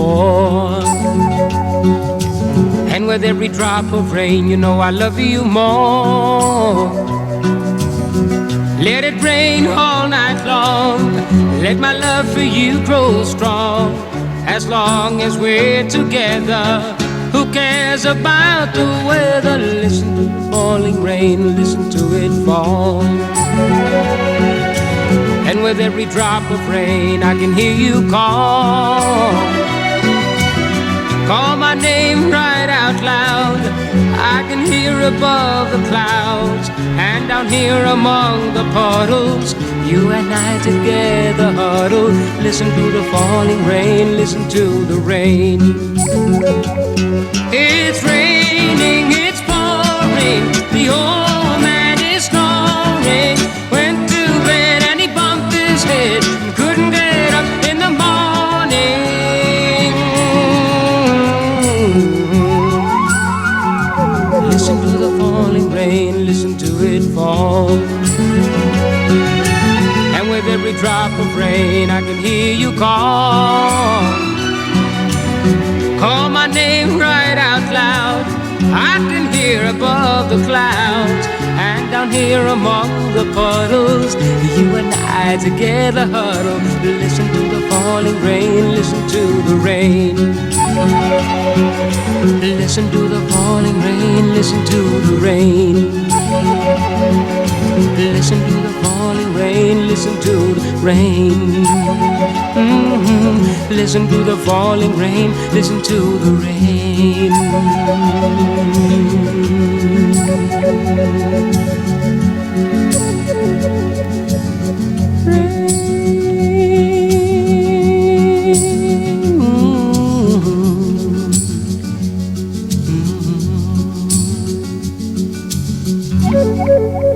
before. And with every drop of rain, you know I love you more. Let it rain all night long. Let my love for you grow strong. As long as we're together, who cares about the weather? Listen to the falling rain, listen to it fall. And with every drop of rain, I can hear you call. Call my name right out loud. I can hear above the clouds, and down here among the puddles, you and I together huddle. Listen to the falling rain, listen to the rain. It's raining, it's pouring, the old man is snoring. Went to bed and he bumped his head and couldn't get up in the morning. Listen to the falling rain, listen to it fall. And with every drop of rain, I can hear you call. Call my name right out loud. I can hear above the clouds, and down here among the puddles, you and I together huddle. Listen to the falling rain, listen to the rain. Listen to the falling rain, listen to the rain. Listen to the falling rain, listen to the rain. Listen to the falling rain, listen to the rain. Rain.